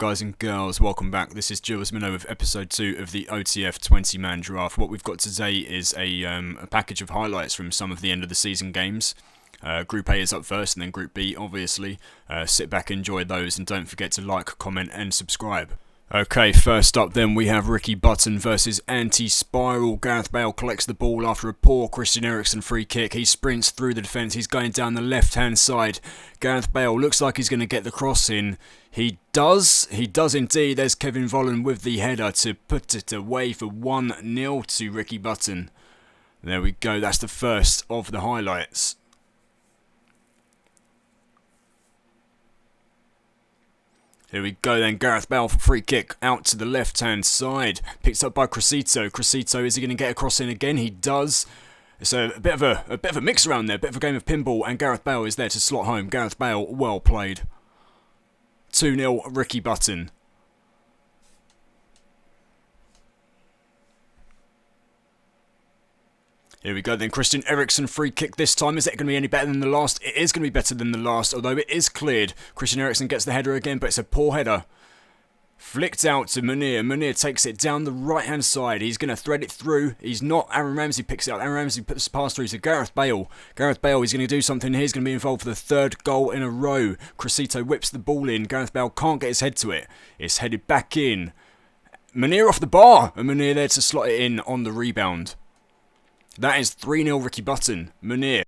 guys and girls, welcome back. This is Jules Minnow with episode 2 of the OTF 20-man draft. What we've got today is a package of highlights from some of the end of the season games. Group A is up first and then Group B, obviously. Sit back, enjoy those, and don't forget to like, comment and subscribe. Okay, first up then we have Ricky Button versus Anti-Spiral. Gareth Bale collects the ball after a poor Christian Eriksen free kick. He sprints through the defence, he's going down the left-hand side. Gareth Bale looks like he's going to get the cross in. He does indeed. There's Kevin Volland with the header to put it away for 1-0 to Ricky Button. There we go, that's the first of the highlights. Here we go then, Gareth Bale for free kick out to the left-hand side. Picked up by Cressito. Cressito, is he going to get a cross in again? He does. It's a bit of a mix around there, a bit of a game of pinball, and Gareth Bale is there to slot home. Gareth Bale, well played. 2-0 Ricky Button. Here we go then, Christian Eriksen free kick this time. Is it going to be any better than the last? It is going to be better than the last, although it is cleared. Christian Eriksen gets the header again, but it's a poor header. Flicked out to Munir. Munir takes it down the right-hand side. He's going to thread it through. He's not. Aaron Ramsey picks it up. Aaron Ramsey puts the pass through to Gareth Bale. Gareth Bale is going to do something here. He's going to be involved for the third goal in a row. Cressito whips the ball in. Gareth Bale can't get his head to it. It's headed back in. Munir off the bar. And Munir there to slot it in on the rebound. That is 3-0 Ricky Button. Munir.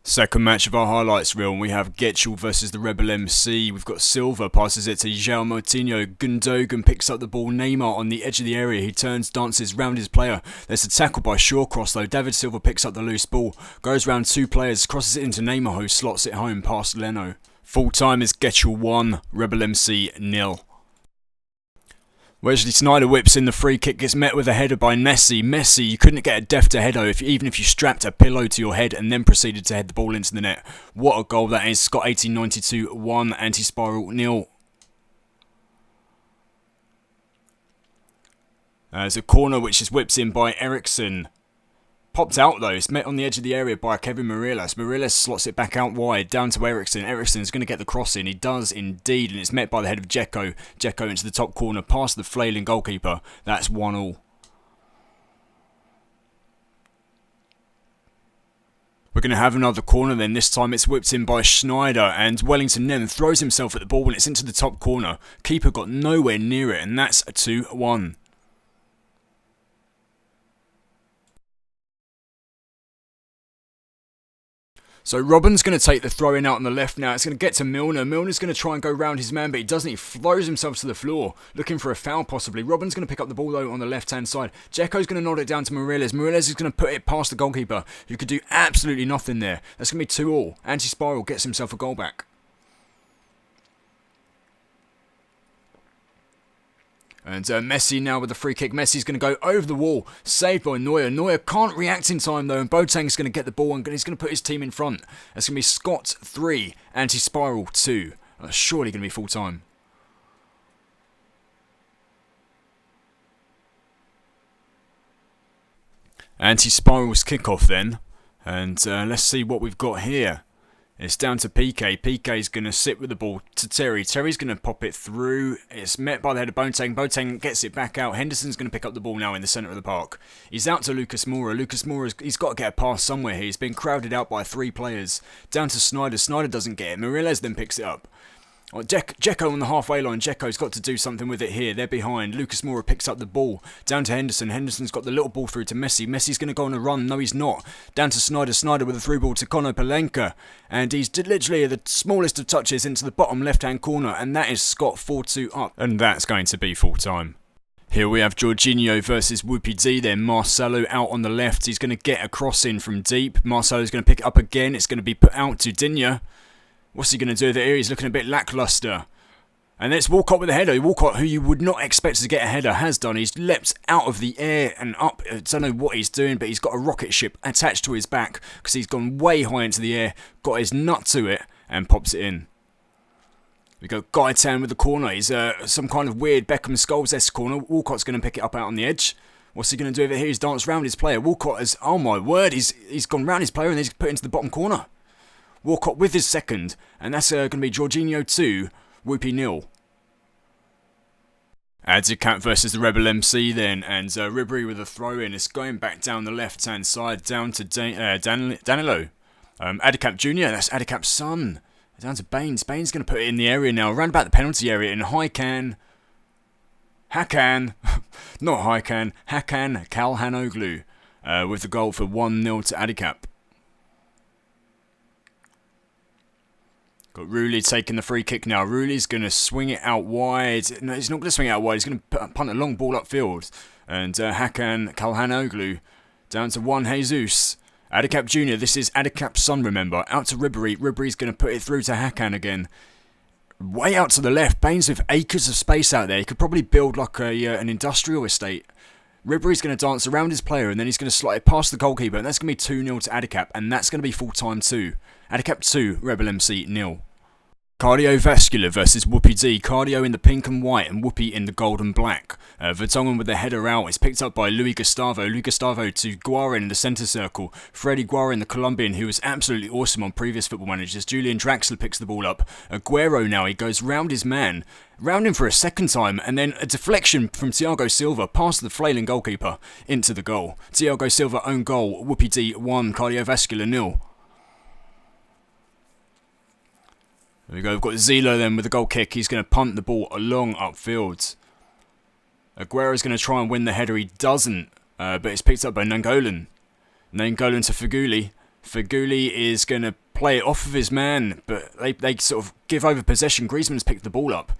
Second match of our highlights reel, and we have Getchell versus the Rebel MC. We've got Silva, passes it to João Moutinho. Gundogan picks up the ball. Neymar on the edge of the area. He turns, dances round his player. There's a tackle by Shawcross though. David Silva picks up the loose ball. Goes round two players, crosses it into Neymar who slots it home past Leno. Full time is Getchell 1, Rebel MC 0. Wesley Sneijder whips in the free kick, gets met with a header by Messi. Messi, you couldn't get a defter header even if you strapped a pillow to your head and then proceeded to head the ball into the net. What a goal that is. Scott 1892 1, Anti-Spiral 0. There's a corner which is whipped in by Eriksen. Popped out though, it's met on the edge of the area by Kevin Morelos. Morelos slots it back out wide, down to Eriksen. Eriksen's going to get the cross in, he does indeed, and it's met by the head of Dzeko. Dzeko into the top corner, past the flailing goalkeeper. That's 1-1. We're going to have another corner then, this time it's whipped in by Sneijder, and Wellington then throws himself at the ball when it's into the top corner. Keeper got nowhere near it, and that's a 2-1. So Robben's going to take the throw in out on the left now. It's going to get to Milner. Milner's going to try and go round his man, but he doesn't. He throws himself to the floor, looking for a foul possibly. Robben's going to pick up the ball though on the left-hand side. Dzeko's going to nod it down to Morelos. Morelos is going to put it past the goalkeeper, who could do absolutely nothing there. That's going to be 2-2. Anti-Spiral gets himself a goal back. And Messi now with the free kick. Messi's going to go over the wall. Saved by Neuer. Neuer can't react in time though. And Boateng's going to get the ball and he's going to put his team in front. That's going to be Scott 3, Anti-Spiral 2. That's surely going to be full time. Anti-Spiral's kickoff then. And let's see what we've got here. It's down to PK. PK's going to sit with the ball to Terry. Terry's going to pop it through. It's met by the head of Boateng. Boateng gets it back out. Henderson's going to pick up the ball now in the centre of the park. He's out to Lucas Moura. Lucas Moura, he's got to get a pass somewhere here. He's been crowded out by 3 players. Down to Sneijder. Sneijder doesn't get it. Morelos then picks it up. Dzeko on the halfway line. Dzeko's got to do something with it here. They're behind. Lucas Moura picks up the ball. Down to Henderson. Henderson's got the little ball through to Messi. Messi's going to go on a run. No, he's not. Down to Sneijder. Sneijder with a through ball to Conor Palenka. And he's literally the smallest of touches into the bottom left-hand corner. And that is Scott 4-2 up. And that's going to be full time. Here we have Jorginho versus Whoopi D then. Marcelo out on the left. He's going to get a cross in from deep. Marcelo's going to pick it up again. It's going to be put out to Digne. What's he going to do with it here? He's looking a bit lacklustre. And it's Walcott with a header. Walcott, who you would not expect to get a header, has done. He's leapt out of the air and up. I don't know what he's doing, but he's got a rocket ship attached to his back because he's gone way high into the air, got his nut to it, and pops it in. We go Gaetan with the corner. He's some kind of weird Beckham Scholes-esque corner. Walcott's going to pick it up out on the edge. What's he going to do over here? He's danced round his player. Walcott has, oh my word, he's gone round his player and he's put it into the bottom corner. Walcott with his second, and that's going to be Jorginho 2, Whoopi 0. Adicap versus the Rebel MC then, and Ribery with a throw in. It's going back down the left hand side, down to Danilo. Adicap Jr., that's Adicap's son. Down to Baines. Baines going to put it in the area now, around about the penalty area in Hakan Calhanoglu with the goal for 1-0 to Adicap. Got Rooley taking the free kick now. Rooley's going to swing it out wide. No, he's not going to swing it out wide. He's going to punt a long ball upfield. And Hakan Calhanoglu down to Juan Jesus. Adicap Jr., this is Adicap's son, remember. Out to Ribery. Ribery's going to put it through to Hakan again. Way out to the left. Baines with acres of space out there. He could probably build like an industrial estate. Ribery's going to dance around his player and then he's going to slide it past the goalkeeper. And that's going to be 2-0 to Adicap. And that's going to be full time too. Adicap 2, Rebel MC 0. Cardiovascular versus Whoopi D. Cardio in the pink and white and Whoopi in the gold and black. Vertonghen with the header out. It's picked up by Luis Gustavo. Luis Gustavo to Guarin in the centre circle. Freddy Guarin, the Colombian, who was absolutely awesome on previous Football Managers. Julian Draxler picks the ball up. Aguero now, he goes round his man. Round him for a second time, and then a deflection from Thiago Silva past the flailing goalkeeper into the goal. Thiago Silva own goal. Whoopi D 1, Cardiovascular 0. There we go, we've got Zilo then with the goal kick. He's going to punt the ball along upfield. Aguero's going to try and win the header. He doesn't, but it's picked up by Nangolan. Nangolan to Feghouli. Feghouli is going to play it off of his man, but they sort of give over possession. Griezmann's picked the ball up.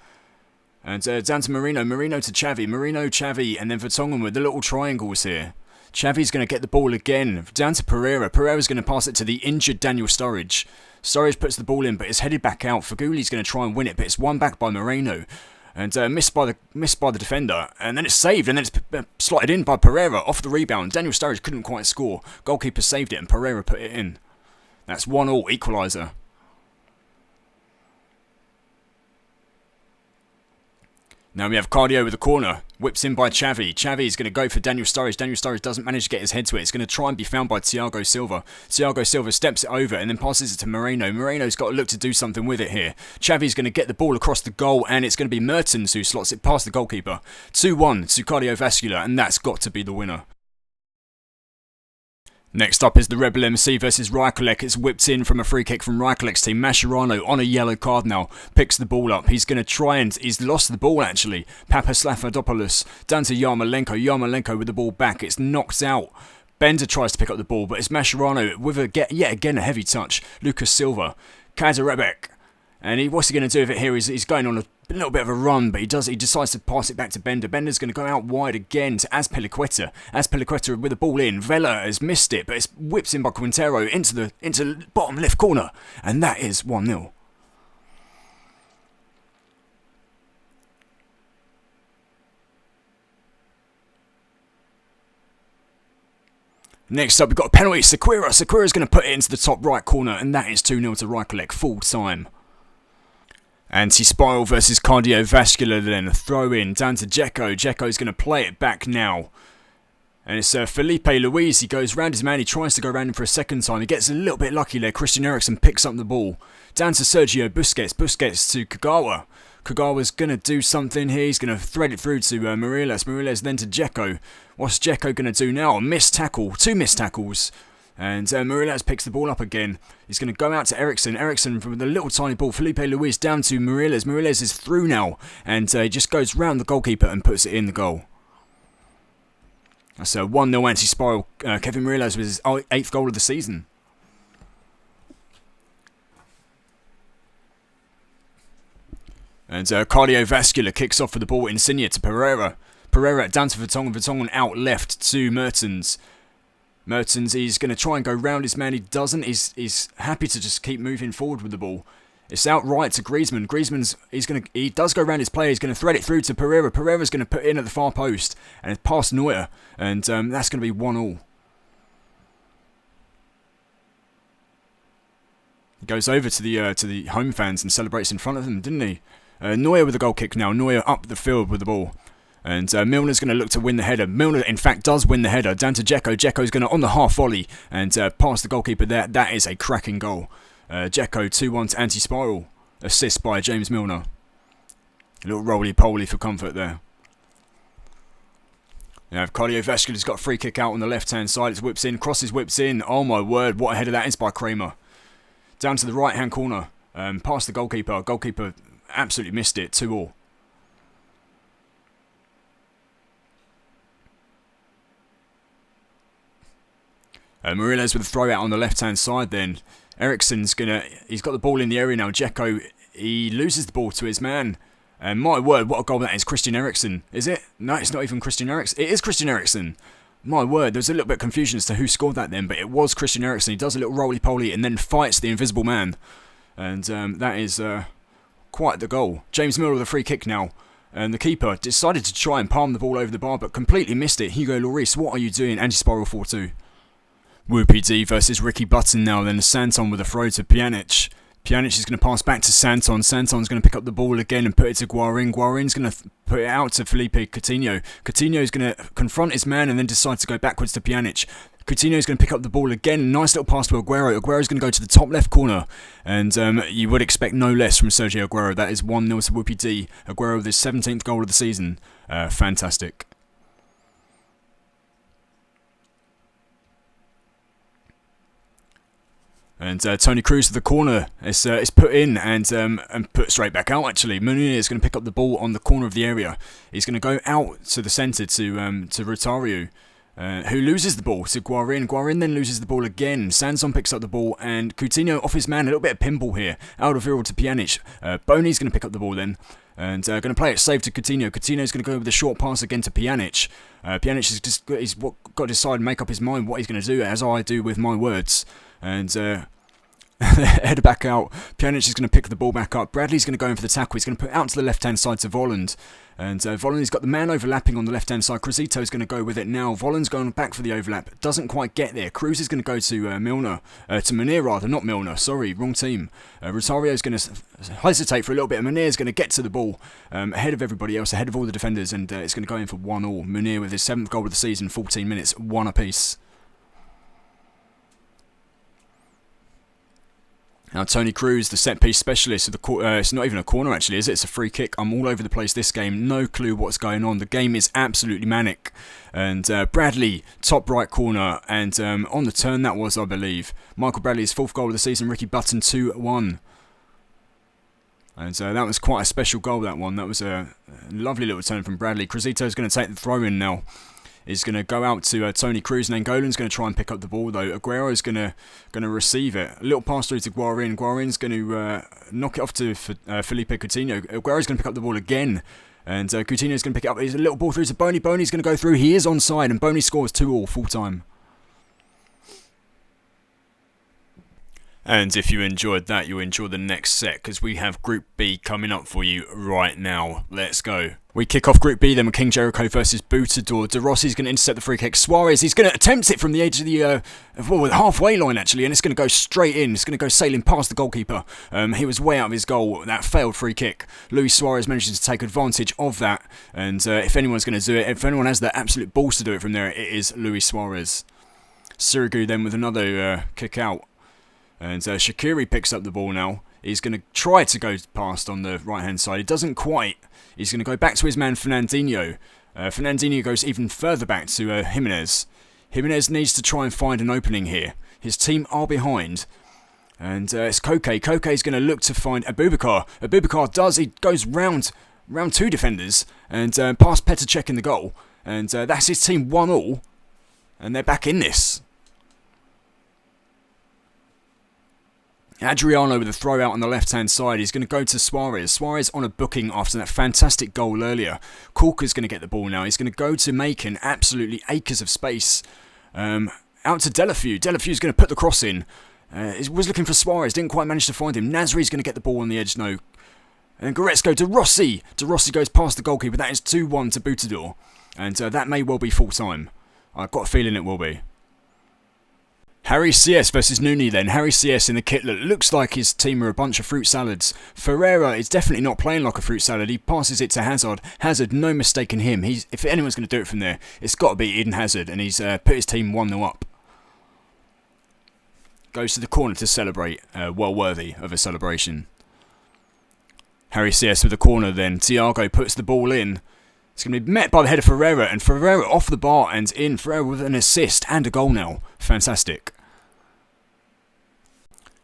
And down to Marino. Marino to Xavi. Marino, Xavi, and then Vertonghen with the little triangles here. Xavi's going to get the ball again. Down to Pereira. Pereira's going to pass it to the injured Daniel Sturridge. Sturridge puts the ball in, but it's headed back out. Fegouli's going to try and win it, but it's won back by Moreno. And missed by the defender. And then it's saved, and then it's slotted in by Pereira off the rebound. Daniel Sturridge couldn't quite score. Goalkeeper saved it, and Pereira put it in. That's 1-1 equaliser. Now we have Cardio with a corner. Whips in by Xavi. Xavi's going to go for Daniel Sturridge. Daniel Sturridge doesn't manage to get his head to it. It's going to try and be found by Thiago Silva. Thiago Silva steps it over and then passes it to Moreno. Moreno's got to look to do something with it here. Xavi's going to get the ball across the goal and it's going to be Mertens who slots it past the goalkeeper. 2-1 to Cardiovascular, and that's got to be the winner. Next up is the Rebel MC versus Rijkelek. It's whipped in from a free kick from Rijkelek's team. Mascherano on a yellow card now. Picks the ball up. He's going to try and... He's lost the ball actually. Papaslafadopoulos down to Yarmolenko. Yarmolenko with the ball back. It's knocked out. Bender tries to pick up the ball, but it's Mascherano with yet again a heavy touch. Lucas Silva. Kazarebek. And what's he going to do with it here? He's going on a little bit of a run, but he decides to pass it back to Bender. Bender's going to go out wide again to Azpilicueta. Azpilicueta with the ball in. Vela has missed it, but it's whipped in by Quintero into the bottom left corner. And that is 1-0. Next up, we've got a penalty. Sequeira's going to put it into the top right corner, and that is 2-0 to Rijkelek, full time. Anti-spiral versus Cardiovascular then. A throw in down to Dzeko. Dzeko's going to play it back now. And it's Felipe Luis. He goes round his man. He tries to go round him for a second time. He gets a little bit lucky there. Christian Eriksen picks up the ball. Down to Sergio Busquets. Busquets to Kagawa. Kagawa's going to do something here. He's going to thread it through to Moriles. Moriles then to Dzeko. What's Dzeko going to do now? A missed tackle. 2 missed tackles. And Moriles picks the ball up again. He's going to go out to Eriksen. Eriksen from the little tiny ball. Felipe Luis down to Moriles. Moriles is through now. And he just goes round the goalkeeper and puts it in the goal. That's a 1-0 anti-spiral. Kevin Moriles with his 8th goal of the season. And Cardiovascular kicks off for the ball. Insigne to Pereira. Pereira down to Vertonghen. Vertonghen out left to Mertens. Mertens, he's going to try and go round his man. He doesn't. He's happy to just keep moving forward with the ball. It's out right to Griezmann. He does go round his player. He's going to thread it through to Pereira. Pereira's going to put in at the far post. And it's past Neuer. And that's going to be 1-1. He goes over to the home fans and celebrates in front of them, didn't he? Neuer with the goal kick now. Neuer up the field with the ball. And Milner's going to look to win the header. Milner, in fact, does win the header. Down to Dzeko. Dzeko's going to, on the half volley, and pass the goalkeeper there. That is a cracking goal. Dzeko 2-1 to anti-spiral. Assist by James Milner. A little roly-poly for comfort there. Now, Cardiovascular's got a free kick out on the left-hand side. It's whips in, crosses, whips in. Oh my word, what a header that is by Kramer. Down to the right-hand corner, past the goalkeeper. Goalkeeper absolutely missed it, 2-2. Moriles with a throw out on the left-hand side then. Eriksen's he's got the ball in the area now. Dzeko, he loses the ball to his man. And my word, what a goal that is. Christian Eriksen, is it? No, it's not even Christian Eriksen. It is Christian Eriksen. My word, there's a little bit of confusion as to who scored that then, but it was Christian Eriksen. He does a little roly-poly and then fights the invisible man. And that is quite the goal. James Miller with a free kick now. And the keeper decided to try and palm the ball over the bar, but completely missed it. Hugo Lloris, what are you doing? Anti-spiral 4-2. Whoopie D versus Ricky Button now. Then Santon with a throw to Pjanic. Pjanic is going to pass back to Santon. Santon's going to pick up the ball again and put it to Guarin. Guarin's going to put it out to Felipe Coutinho. Coutinho's going to confront his man and then decide to go backwards to Pjanic. Coutinho's going to pick up the ball again. Nice little pass to Aguero. Aguero's going to go to the top left corner. And you would expect no less from Sergio Aguero. That is 1-0 to Whoopie D. Aguero with his 17th goal of the season. Fantastic. And Tony Cruz to the corner. It's put in and put straight back out, actually. Munir is going to pick up the ball on the corner of the area. He's going to go out to the centre to Rotario, who loses the ball to Guarin. Guarin then loses the ball again. Sanson picks up the ball, and Coutinho off his man. A little bit of pinball here. Alderweireld to Pjanic. Boney's going to pick up the ball then. And going to play it safe to Coutinho. Coutinho's going to go with a short pass again to Pjanic. Pjanic he's got to decide and make up his mind what he's going to do, as I do with my words. And header back out. Pjanic is going to pick the ball back up. Bradley's going to go in for the tackle. He's going to put it out to the left-hand side to Volland. And Volland's got the man overlapping on the left-hand side. Cruzito's going to go with it now. Volland's going back for the overlap. Doesn't quite get there. Cruz is going to go to Milner. To Munir, rather. Not Milner. Sorry, wrong team. Rotario's going to hesitate for a little bit. And Munir's going to get to the ball ahead of everybody else, ahead of all the defenders. And it's going to go in for 1-1. Munir with his 7th goal of the season, 14 minutes, 1 apiece. Now Tony Cruz, the set-piece specialist of the it's not even a corner actually, is it? It's a free kick. I'm all over the place this game. No clue what's going on. The game is absolutely manic. And Bradley, top right corner, and on the turn that was, I believe. Michael Bradley's 4th goal of the season. Ricky Button 2-1. And that was quite a special goal, that one. That was a lovely little turn from Bradley. Cruzito's going to take the throw-in now. Is going to go out to Tony Cruz, and then Golan's going to try and pick up the ball though. Aguero's going to receive it. A little pass through to Guarin. Guarin's going to knock it off to Felipe Coutinho. Aguero's going to pick up the ball again, and Coutinho's going to pick it up. There's a little ball through to Boney. Boney's going to go through. He is onside, and Boney scores 2-2 full time. And if you enjoyed that, you'll enjoy the next set, because we have Group B coming up for you right now. Let's go. We kick off Group B then with King Jericho versus Boutador. De Rossi's going to intercept the free kick. Suarez, he's going to attempt it from the edge of the halfway line actually, and it's going to go straight in. It's going to go sailing past the goalkeeper. He was way out of his goal. That failed free kick. Luis Suarez manages to take advantage of that, and if anyone's going to do it, if anyone has the absolute balls to do it from there, it is Luis Suarez. Sirigu then with another kick out. And Shaqiri picks up the ball now. He's going to try to go past on the right-hand side. He doesn't quite. He's going to go back to his man Fernandinho. Fernandinho goes even further back to Jimenez. Jimenez needs to try and find an opening here. His team are behind. And it's Koke. Koke's going to look to find Abubakar. Abubakar does. He goes round 2 defenders and past Petr Cech in the goal. And that's his team 1-1. And they're back in this. Adriano with a throw out on the left-hand side. He's going to go to Suarez. Suarez on a booking after that fantastic goal earlier. Corker's going to get the ball now. He's going to go to Macon. Absolutely acres of space. Out to Delafeu. Delafeu's going to put the cross in. He was looking for Suarez. Didn't quite manage to find him. Nasri's going to get the ball on the edge. No. And Goretzka to Rossi. De Rossi goes past the goalkeeper. That is 2-1 to Boutador. And that may well be full-time. I've got a feeling it will be. Harry CS versus Nuni then. Harry CS in the kit looks like his team are a bunch of fruit salads. Ferreira is definitely not playing like a fruit salad. He passes it to Hazard. Hazard, no mistake in him. If anyone's going to do it from there, it's got to be Eden Hazard, and he's put his team 1-0 up. Goes to the corner to celebrate. Well worthy of a celebration. Harry CS with the corner then. Thiago puts the ball in. It's going to be met by the head of Ferreira, and Ferreira off the bar and in. Ferreira with an assist and a goal now. Fantastic.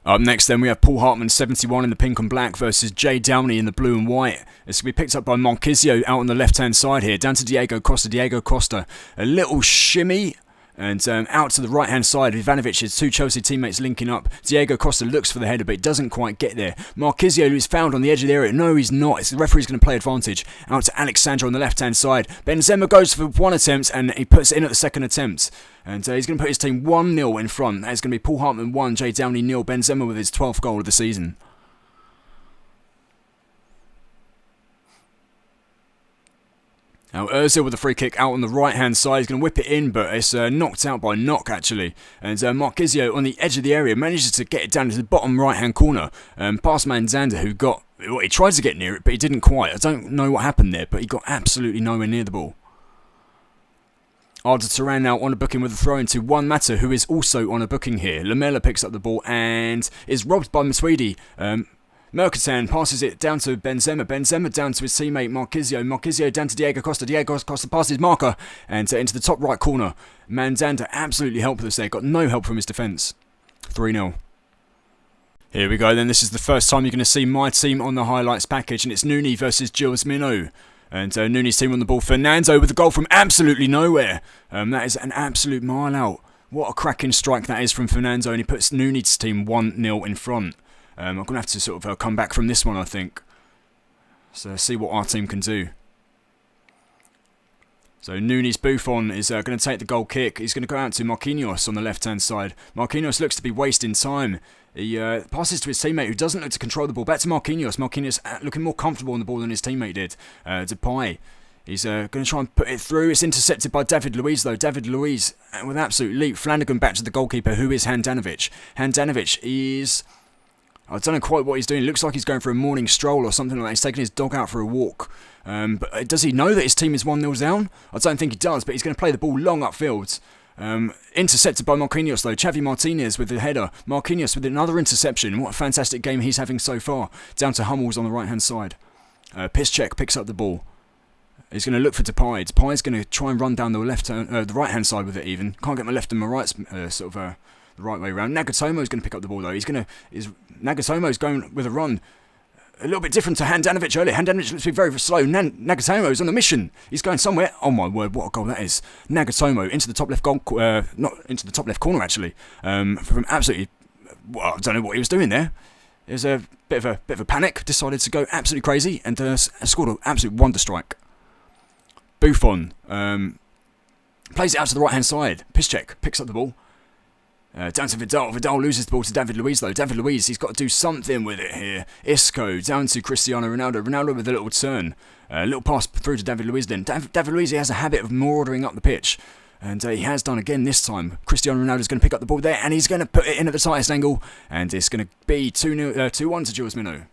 Up next then we have Paul Hartman 71 in the pink and black versus Jay Downey in the blue and white. It's going to be picked up by Marquisio out on the left hand side here, down to Diego Costa. Diego Costa, a little shimmy and out to the right hand side. Ivanovic, two Chelsea teammates linking up. Diego Costa looks for the header but it doesn't quite get there. Marquisio is found on the edge of the area. No, he's not. It's the referee's going to play advantage. Out to Alexandra on the left hand side. Benzema goes for one attempt and he puts it in at the second attempt. And he's going to put his team 1-0 in front. That is going to be Paul Hartman 1, Jay Downey 0. Benzema with his 12th goal of the season. Now Ozil with the free kick out on the right hand side. He's going to whip it in, but it's knocked out by Knock actually. And Marquisio on the edge of the area manages to get it down to the bottom right hand corner. Past Manzander, who got... Well, he tried to get near it, but he didn't quite. I don't know what happened there, but he got absolutely nowhere near the ball. Arda Turan now on a booking with a throw into Juan Mata, who is also on a booking here. Lamela picks up the ball and is robbed by Matuidi. Mercatan passes it down to Benzema. Benzema down to his teammate Marquisio. Marquisio down to Diego Costa. Diego Costa passes Marca and into the top right corner. Mandanda absolutely helpless there. Got no help from his defence. 3-0. Here we go then. This is the first time you're going to see my team on the highlights package, and it's Nuni versus Gilles Minot. And Nuni's team on the ball. Fernando with a goal from absolutely nowhere. That is an absolute mile out. What a cracking strike that is from Fernando, and he puts Nuni's team 1-0 in front. I'm going to have to sort of come back from this one, I think. So see what our team can do. So Nuni's Buffon is going to take the goal kick. He's going to go out to Marquinhos on the left-hand side. Marquinhos looks to be wasting time. He passes to his teammate, who doesn't look to control the ball. Back to Marquinhos. Marquinhos looking more comfortable on the ball than his teammate did. Depay. He's going to try and put it through. It's intercepted by David Luiz, though. David Luiz with an absolute leap. Flanagan back to the goalkeeper, who is Handanovic. Handanovic is... I don't know quite what he's doing. It looks like he's going for a morning stroll or something like that. He's taking his dog out for a walk. But does he know that his team is 1-0 down? I don't think he does, but he's going to play the ball long upfield. Intercepted by Marquinhos though. Xavi Martinez with the header. Marquinhos with another interception. What a fantastic game he's having so far. Down to Hummels on the right hand side. Piszczek picks up the ball. He's going to look for Depay. Depay's going to try and run down the the right hand side with it even. Can't get my left and my right the right way around. Nagatomo's going to pick up the ball though. Nagatomo's going with a run. A little bit different to Handanovic earlier. Handanovic looks to be very, very slow. Nagatomo's on the mission. He's going somewhere. Oh my word, what a goal that is. Nagatomo into the top left goal, not into the top left corner actually. From absolutely, well, I don't know what he was doing there. It was a bit of a panic. Decided to go absolutely crazy and scored an absolute wonder strike. Buffon plays it out to the right hand side. Piszczek picks up the ball. Down to Vidal. Vidal loses the ball to David Luiz though. David Luiz, he's got to do something with it here. Isco down to Cristiano Ronaldo. Ronaldo with a little turn. A little pass through to David Luiz then. David Luiz, he has a habit of marauding up the pitch. And he has done again this time. Cristiano Ronaldo's going to pick up the ball there and he's going to put it in at the tightest angle. And it's going to be 2-1 to Gilles Minot.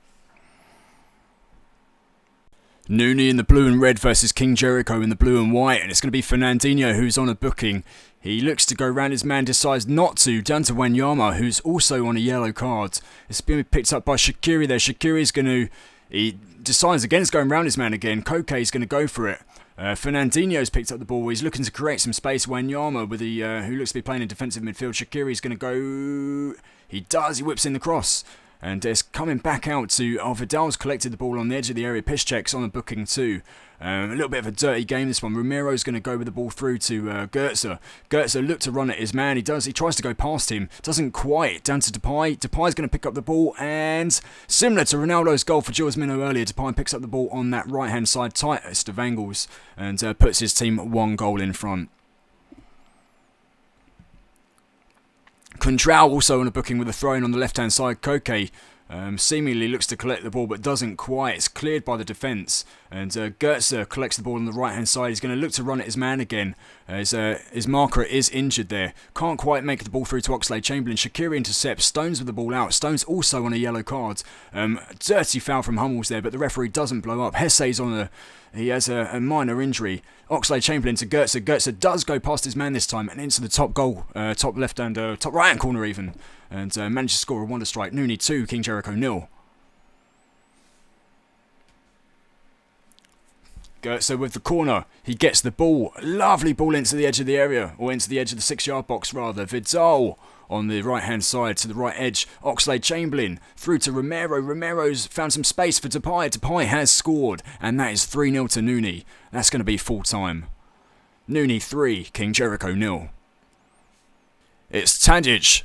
Nuni in the blue and red versus King Jericho in the blue and white. And it's going to be Fernandinho who's on a booking. He looks to go round his man, decides not to. Down to Wanyama, who's also on a yellow card. It's being picked up by Shaqiri there. Shaqiri's going to... He decides against going round his man again. Koke's going to go for it. Fernandinho's picked up the ball. He's looking to create some space. Wanyama, with the who looks to be playing in defensive midfield. Shaqiri's going to go... He does. He whips in the cross. And it's coming back out to... Oh, Vidal's collected the ball on the edge of the area. Piszczek's on a booking too. A little bit of a dirty game this one. Romero's going to go with the ball through to Goetze. Goetze looked to run at his man. He does. He tries to go past him. Doesn't quite. Down to Depay. Depay's going to pick up the ball. And similar to Ronaldo's goal for Gilles Minot earlier, Depay picks up the ball on that right-hand side, tightest of angles, and puts his team 1 goal in front. Contral also on a booking with a throw-in on the left-hand side. Koke seemingly looks to collect the ball but doesn't quite. It's cleared by the defence and Goetze collects the ball on the right hand side. He's going to look to run at his man again. His marker is injured there. Can't quite make the ball through to Oxlade-Chamberlain. Shaqiri intercepts. Stones with the ball out. Stones also on a yellow card. Dirty foul from Hummels there, but the referee doesn't blow up. Hesse's on a... He has a minor injury. Oxlade-Chamberlain to Goetze. Goetze does go past his man this time and into the top goal, top left and top right hand corner even, and managed to score a wonder strike. Nuni 2, King Jericho 0. So with the corner, he gets the ball. Lovely ball into the edge of the area, or into the edge of the 6-yard box rather. Vidal on the right-hand side to the right edge. Oxlade-Chamberlain through to Romero. Romero's found some space for Depay. Depay has scored, and that is 3-0 to Nooney. That's going to be full-time. Nooney 3, King Jericho 0. It's Tadic.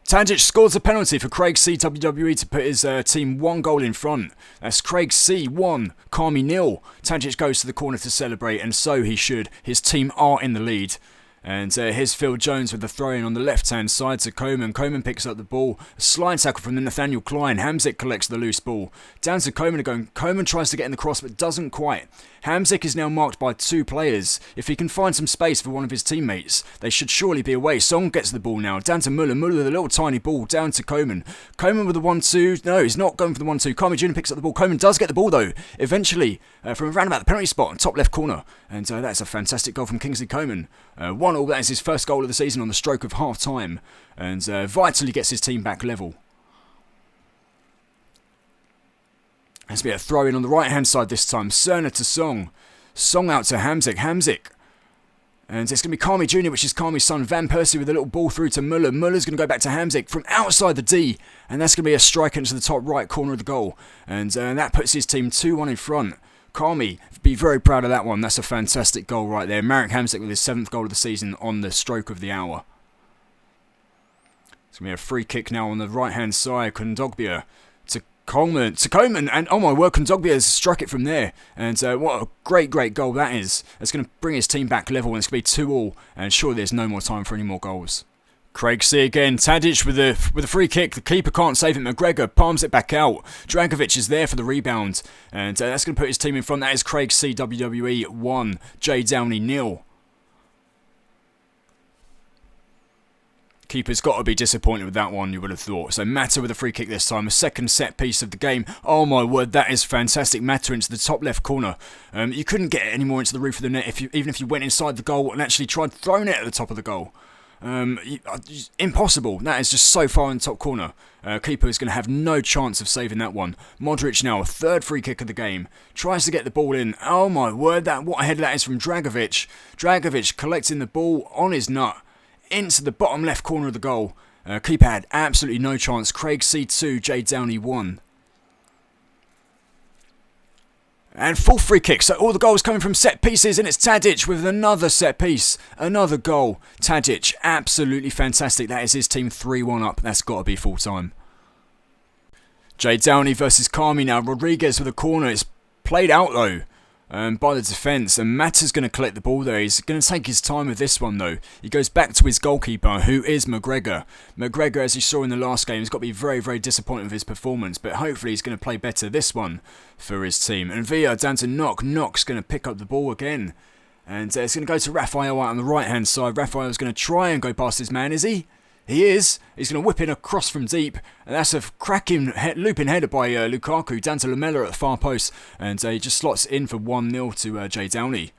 Tadic scores a penalty for Craig C WWE to put his team 1 goal in front. That's Craig C 1, Carmi 0. Tadic goes to the corner to celebrate, and so he should. His team are in the lead. And here's Phil Jones with the throw-in on the left-hand side to Coman. Coman picks up the ball. A slide tackle from the Nathaniel Klein. Hamzik collects the loose ball. Down to Coman again. Coman tries to get in the cross but doesn't quite. Hamzik is now marked by 2 players. If he can find some space for one of his teammates, they should surely be away. Song gets the ball now. Down to Muller. Muller with a little tiny ball. Down to Coman. Coman with the 1-2. No, he's not going for the 1-2. Carmi Jr. picks up the ball. Coman does get the ball though. Eventually, from around about the penalty spot, top left corner. And that's a fantastic goal from Kingsley Coman. 1-1, that is his first goal of the season on the stroke of half-time. And vitally gets his team back level. Has to be a throw-in on the right-hand side this time. Cerner to Song. Song out to Hamzik. Hamzik. And it's going to be Carmi Jr., which is Carmi's son. Van Persie with a little ball through to Muller. Muller's going to go back to Hamzik from outside the D. And that's going to be a strike into the top right corner of the goal. And that puts his team 2-1 in front. Carmi, be very proud of that one. That's a fantastic goal right there. Marek Hamzik with his 7th goal of the season on the stroke of the hour. It's going to be a free kick now on the right-hand side. Kondogbia to Coleman, and oh my word, Kondogbia has struck it from there. And what a great goal that is. It's going to bring his team back level, and it's going to be 2-2, and surely there's no more time for any more goals. Craig C again. Tadic with a free kick. The keeper can't save it. McGregor palms it back out. Dragovic is there for the rebound. And that's going to put his team in front. That is Craig C WWE 1. Jay Downey 0. Keeper's got to be disappointed with that one, you would have thought. So Mata with a free kick this time. A second set piece of the game. Oh my word, that is fantastic. Mata into the top left corner. You couldn't get it any more into the roof of the net even if you went inside the goal and actually tried throwing it at the top of the goal. Impossible. That is just so far in the top corner. Keeper is going to have no chance of saving that one. Modric now, a 3rd free kick of the game. Tries to get the ball in. Oh my word, what a header that is from Dragovic. Dragovic collecting the ball on his nut into the bottom left corner of the goal. Keeper had absolutely no chance. Craig C2, Jay Downey 1. And full free kick, so all the goals coming from set pieces, and it's Tadic with another set piece, another goal. Tadic, absolutely fantastic. That is his team 3-1 up. That's got to be full time. Jay Downey versus Carmi now. Rodriguez with a corner. It's played out though by the defence, and Mata's going to collect the ball there. He's going to take his time with this one though. He goes back to his goalkeeper, who is McGregor. McGregor, as you saw in the last game, has got to be very disappointed with his performance, but hopefully he's going to play better this one for his team. And Villa down to Knock. Knock's going to pick up the ball again, and it's going to go to Raphael out on the right hand side. Raphael's going to try and go past his man, is he? He is. He's going to whip in across from deep. And that's a cracking looping header by Lukaku down to Lamela at the far post. And he just slots in for 1-0 to Jay Downey.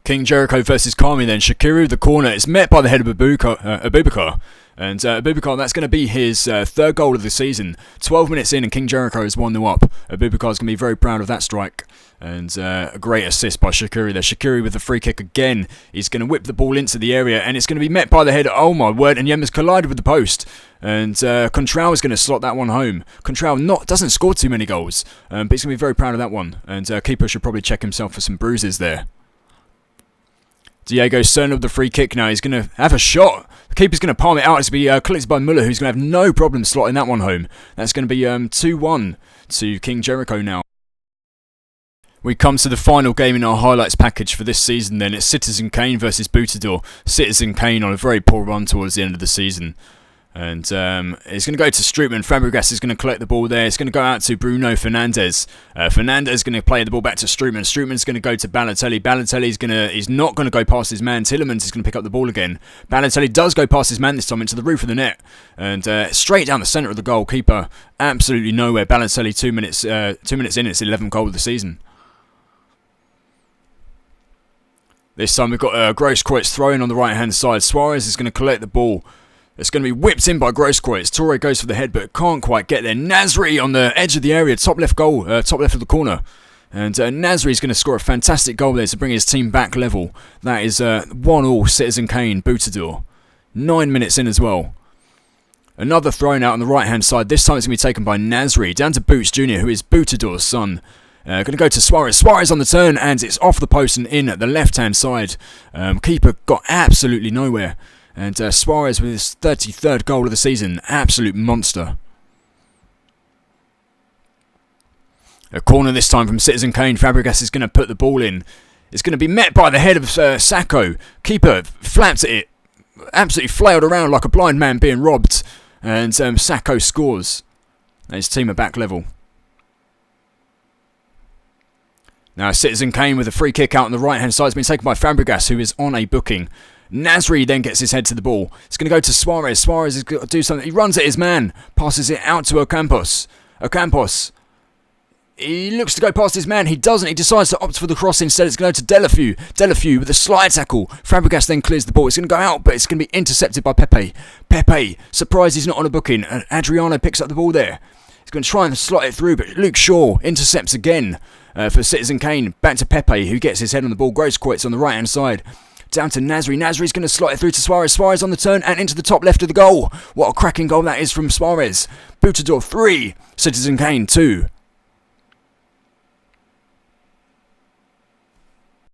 King Jericho versus Carmi then. Shaqiri with the corner. It's met by the head of Abubakar. And Abubakar, that's going to be his 3rd goal of the season. 12 minutes in and King Jericho is 1-0 up. Abubakar's going to be very proud of that strike. And a great assist by Shaqiri there. Shaqiri with the free kick again. He's going to whip the ball into the area, and it's going to be met by the header. Oh my word, and Yema's collided with the post. And Contral is going to slot that one home. Contral doesn't score too many goals, but he's going to be very proud of that one. And keeper should probably check himself for some bruises there. Diego Cerner with the free kick now. He's going to have a shot. The keeper's going to palm it out. It's going to be collected by Muller, who's going to have no problem slotting that one home. That's going to be 2-1 to King Jericho now. We come to the final game in our highlights package for this season then. It's Citizen Kane versus Boutador. Citizen Kane on a very poor run towards the end of the season. And it's going to go to Strootman. Fabregas is going to collect the ball there. It's going to go out to Bruno Fernandes. Fernandes is going to play the ball back to Strootman. Strootman's going to go to Balotelli. Balotelli's not going to go past his man. Tillemans is going to pick up the ball again. Balotelli does go past his man this time into the roof of the net. And straight down the centre of the goal. Keeper absolutely nowhere. Balotelli 2 minutes in. It's 11th goal of the season. This time we've got Grosskreutz throwing on the right hand side. Suarez is going to collect the ball. It's going to be whipped in by Grosskreutz. Torre goes for the head but can't quite get there. Nasri on the edge of the area. Top left goal. Top left of the corner. And Nasri's going to score a fantastic goal there to bring his team back level. That is 1-1 Citizen Kane, Boutador. 9 minutes in as well. Another thrown out on the right-hand side. This time it's going to be taken by Nasri. Down to Boots Jr., who is Boutador's son. Going to go to Suarez. Suarez on the turn, and it's off the post and in at the left-hand side. Keeper got absolutely nowhere. And Suarez with his 33rd goal of the season. Absolute monster. A corner this time from Citizen Kane. Fabregas is going to put the ball in. It's going to be met by the head of Sacco. Keeper flapped at it. Absolutely flailed around like a blind man being robbed. And Sacco scores. His team are back level. Now Citizen Kane with a free kick out on the right hand side has been taken by Fabregas, who is on a booking. Nasri then gets his head to the ball. It's going to go to Suarez. Suarez has got to do something. He runs at his man. Passes it out to Ocampos. Ocampos. He looks to go past his man. He doesn't. He decides to opt for the cross instead. It's going to go to Delafeu. Delafeu with a slide tackle. Fabregas then clears the ball. It's going to go out, but it's going to be intercepted by Pepe. Pepe, surprised he's not on a booking. And Adriano picks up the ball there. He's going to try and slot it through, but Luke Shaw intercepts again for Citizen Kane. Back to Pepe, who gets his head on the ball. Grosskreutz on the right-hand side. Down to Nasri. Nasri's going to slot it through to Suarez. Suarez on the turn and into the top left of the goal. What a cracking goal that is from Suarez. Boutador 3, Citizen Kane 2.